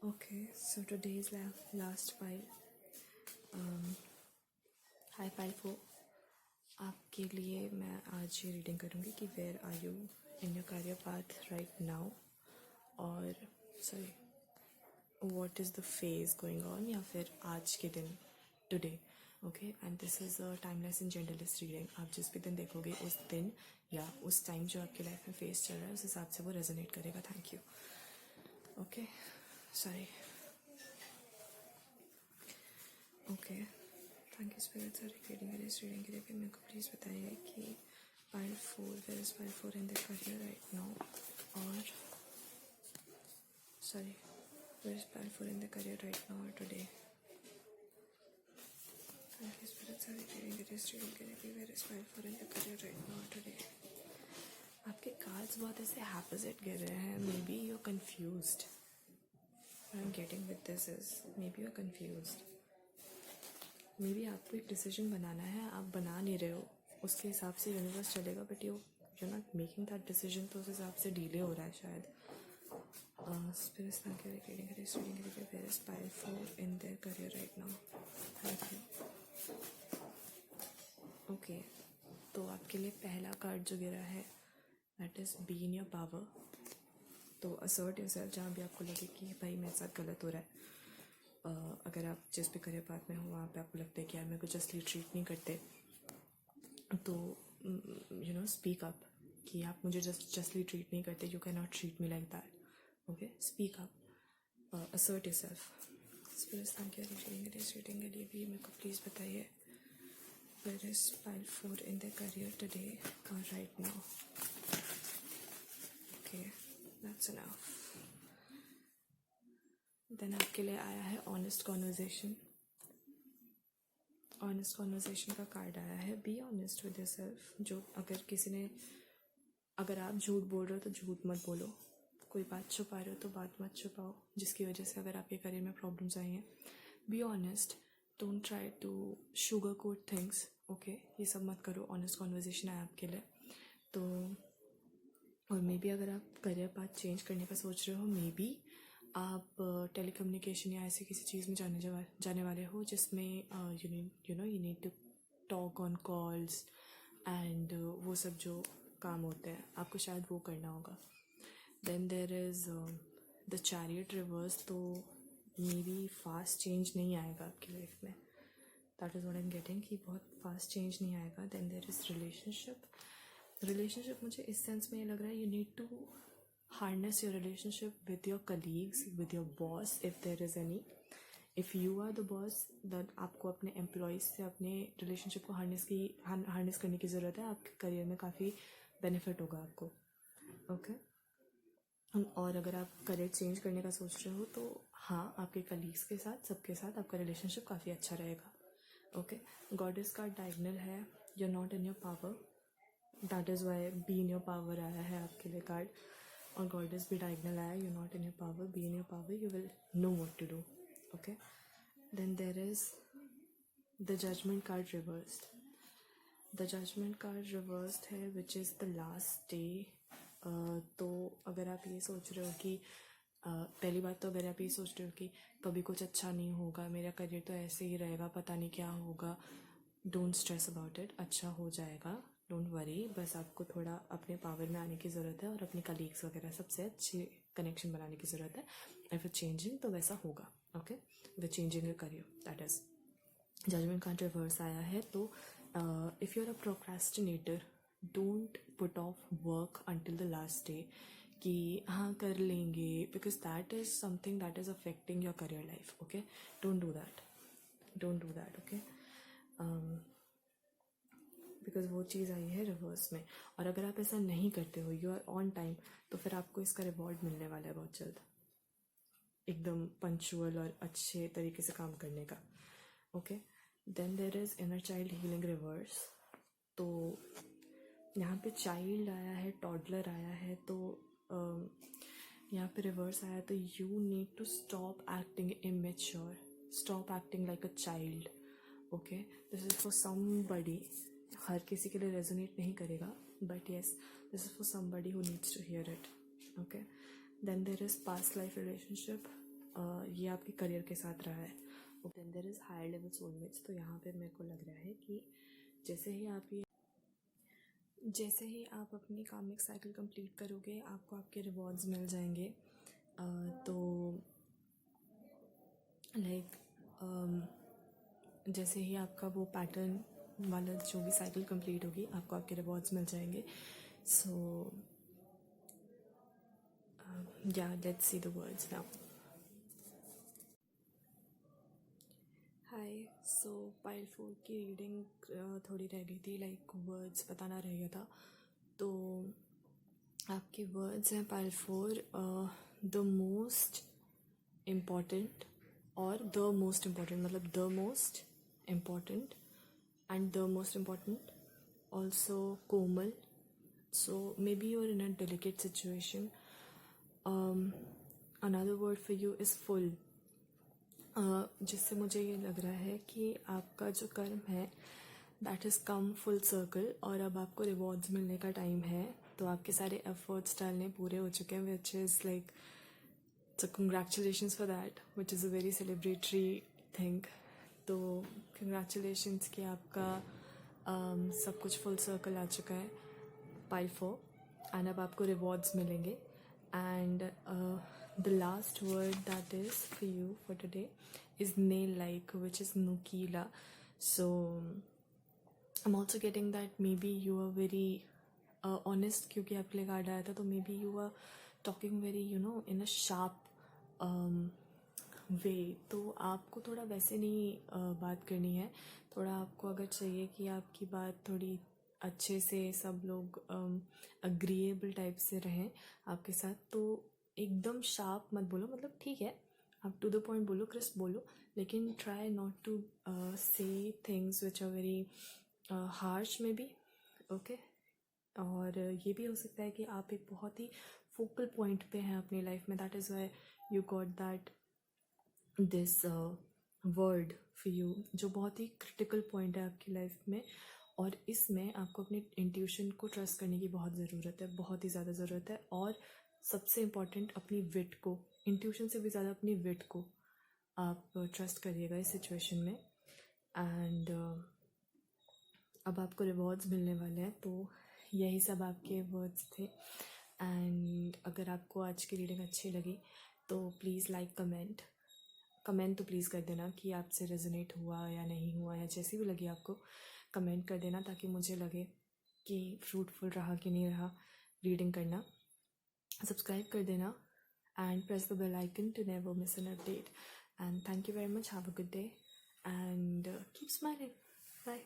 Okay, so today's last file. Hi file 4. आपके लिए मैं आज ये रीडिंग करूँगी कि where are you in your career path right now, और sorry what is the phase going on, या फिर आज के दिन today. Okay, and this is a timeless and genderless reading. आप जिस भी दिन देखोगे उस दिन या उस टाइम जो आपकी लाइफ में फेस चल रहा है उस हिसाब से वो रेजोनेट करेगा. Thank you. Okay, sorry. Okay, thank you spirit sir reading के लिए. फिर मेरे को प्लीज़ बताइए कि file 4, where is file 4 in the career right now, और sorry, where is file 4 in the career right now और today. Thank you spirit sir reading के लिए. Where is file 4 in the career right now और today. आपके cards बहुत ऐसे हैपोजिट गिर रहे हैं. Maybe you are confused. I am getting with this is maybe you are confused. Maybe आपको एक डिसीजन बनाना है, आप बना नहीं रहे हो, उसके हिसाब से यूनिवर्स चलेगा, but you not making that decision, तो उस हिसाब से डिले हो रहा है शायद. स्पिरिट्स थैंक यू रीडिंग के लिए. Where is file 4 in their career right now. Thank you. Okay, तो आपके लिए पहला कार्ड जो गिरा है that is be in your power. तो असर्ट योरसेल्फ जहाँ भी आपको लगे कि भाई मेरे साथ गलत हो रहा है. अगर आप जिस भी करियर पाथ में हो वहाँ पे आपको लगता है कि यार मेरे को जस्टली ट्रीट नहीं करते, तो यू नो स्पीक अप कि आप मुझे जस्टली ट्रीट नहीं करते. You can not treat me like that. Okay, speak up, assert yourself. Spirits thank you reading के लिए भी मेरे को प्लीज़ बताइए where is file 4 in the career today और right now. Okay, that's enough. Then आपके लिए आया है ऑनेस्ट कॉन्वर्जेशन. ऑनेस्ट कॉन्वर्जेशन का कार्ड आया है. Be honest with yourself. जो अगर आप झूठ बोल रहे हो तो झूठ मत बोलो. कोई बात छुपा रहे हो तो बात मत छुपाओ, जिसकी वजह से अगर आपके करियर में प्रॉब्लम्स आई हैं. Be honest, don't try to sugar coat things. Okay, ये सब मत करो. ऑनेस्ट कॉन्वर्जेशन है आपके लिए. तो और मे बी अगर आप करियर पाथ चेंज करने का सोच रहे हो, मे बी आप टेलीकम्युनिकेशन या ऐसी किसी चीज़ में जाने वाले हो जिसमें you need to talk on calls and वो सब जो काम होते हैं आपको शायद वो करना होगा. Then there is the chariot reverse. तो मे बी फास्ट चेंज नहीं आएगा आपकी लाइफ में. That is what I am getting कि बहुत फास्ट चेंज नहीं आएगा. देन देर इज़ रिलेशनशिप मुझे इस सेंस में ये लग रहा है you need to harness your relationship with your colleagues, with your boss if there is any. If you are the boss, then आपको अपने एम्प्लॉयज़ से अपने रिलेशनशिप को हार्नेस करने की ज़रूरत है. आपके करियर में काफ़ी बेनिफिट होगा आपको. ओके, और अगर आप करियर चेंज करने का सोच रहे हो तो हाँ, आपके कलीग्स के साथ सबके साथ आपका रिलेशनशिप काफ़ी अच्छा रहेगा. ओके, गॉडेस का डायगनल है. You are not in your power. That is why be in your power आया है आपके लिए कार्ड. और गॉडेस भी डायगनल आया. You not in your power, be in your power, you will know what to do. Okay, then there is the judgement card reversed. The judgement card reversed है which is the last day. तो अगर आप ये सोच रहे हो कि पहली बात तो अगर आप ये सोच रहे हो कि कभी कुछ अच्छा नहीं होगा, मेरा करियर तो ऐसे ही रहेगा, पता नहीं क्या होगा, डोंट स्ट्रेस अबाउट इट. अच्छा हो जाएगा, डोंट वरी. बस आपको थोड़ा अपने पावर में आने की ज़रूरत है और अपने कलीग्स वगैरह सबसे अच्छी कनेक्शन बनाने की ज़रूरत है. इफ़ चेंजिंग तो वैसा होगा. Okay, the changing your career, that is. Judgment card reverse आया है. तो if you are a procrastinator, don't put off work until the last day कि हाँ कर लेंगे, because that is something that is affecting your career life. Okay, don't do that. Okay, because वो चीज़ आई है रिवर्स में. और अगर आप ऐसा नहीं करते हो, यू आर ऑन टाइम, तो फिर आपको इसका रिवॉर्ड मिलने वाला है बहुत जल्द, एकदम पंचुअल और अच्छे तरीके से काम करने का. Okay, then there is inner child healing reverse. तो यहाँ पे चाइल्ड आया है, टॉडलर आया है. तो यहाँ पे रिवर्स आया. तो you need to stop acting immature, stop acting like a child. Okay, this is for somebody. हर किसी के लिए रेजोनेट नहीं करेगा, but yes, this is for somebody who needs to hear it. Okay, then there is past life relationship. ये आपके career के साथ रहा है। Then there is higher level soulmates. तो यहाँ पे मेरे को लग रहा है कि जैसे ही आप अपनी कामिक साइकिल कंप्लीट करोगे आपको आपके रिवॉर्ड्स मिल जाएंगे। तो लाइक जैसे ही आपका वो पैटर्न वाला जो भी साइकिल कंप्लीट होगी आपको आपके रिवॉर्ड्स मिल जाएंगे। सो या let's see the words now. Hi, so pile 4 की रीडिंग थोड़ी रह गई थी, लाइक वर्ड्स बताना रह गया था। तो आपके वर्ड्स हैं पाइल 4, द मोस्ट इम्पॉर्टेंट और द मोस्ट इम्पॉर्टेंट, मतलब the most important and the most important, also komal. So maybe you're in a delicate situation. Another word for you is full, जिससे मुझे ये लग रहा है कि आपका जो कर्म है that is come full circle और अब आपको रिवॉर्ड्स मिलने का टाइम है। तो आपके सारे एफर्ट्स डालने पूरे हो चुके हैं, which is like, so congratulations for that, which is a very celebratory thing. तो congratulations कि आपका सब कुछ फुल सर्कल आ चुका है पाइल 4 एंड अब आपको रिवॉर्ड्स मिलेंगे। And the last word that is for you for today is nail like, which is नुकीला। So I am also getting that maybe you are very honest, क्योंकि आपके लिए card आया था, तो maybe you are talking very in a sharp way. तो आपको थोड़ा वैसे नहीं बात करनी है, थोड़ा आपको अगर चाहिए कि आपकी बात थोड़ी अच्छे से सब लोग अग्रीएबल टाइप से रहें आपके साथ, तो एकदम शार्प मत बोलो, मतलब ठीक है आप टू द पॉइंट बोलो, क्रिस्प बोलो, लेकिन try not to say things which are very harsh maybe, okay. और ये भी हो सकता है कि आप एक बहुत ही फोकल पॉइंट पे हैं अपनी लाइफ में, that is why you got that this word for you, जो बहुत ही क्रिटिकल पॉइंट है आपकी लाइफ में। और इसमें आपको अपनी इंट्यूशन को ट्रस्ट करने की बहुत ज़रूरत है, बहुत ही ज़्यादा ज़रूरत है। और सबसे इम्पॉर्टेंट अपनी विट को, इंट्यूशन से भी ज़्यादा अपनी विट को आप ट्रस्ट करिएगा इस सिचुएशन में। एंड अब आपको रिवॉर्ड्स मिलने वाले हैं। तो यही सब आपके वर्ड्स थे। एंड अगर आपको आज की रीडिंग अच्छी लगी तो प्लीज़ लाइक कमेंट तो प्लीज़ कर देना कि आपसे रेजोनेट हुआ या नहीं हुआ, या जैसी भी लगी आपको कमेंट कर देना, ताकि मुझे लगे कि फ्रूटफुल रहा कि नहीं रहा रीडिंग करना। सब्सक्राइब कर देना and press the bell icon to never miss an update. And thank you very much, have a good day and keep smiling, bye.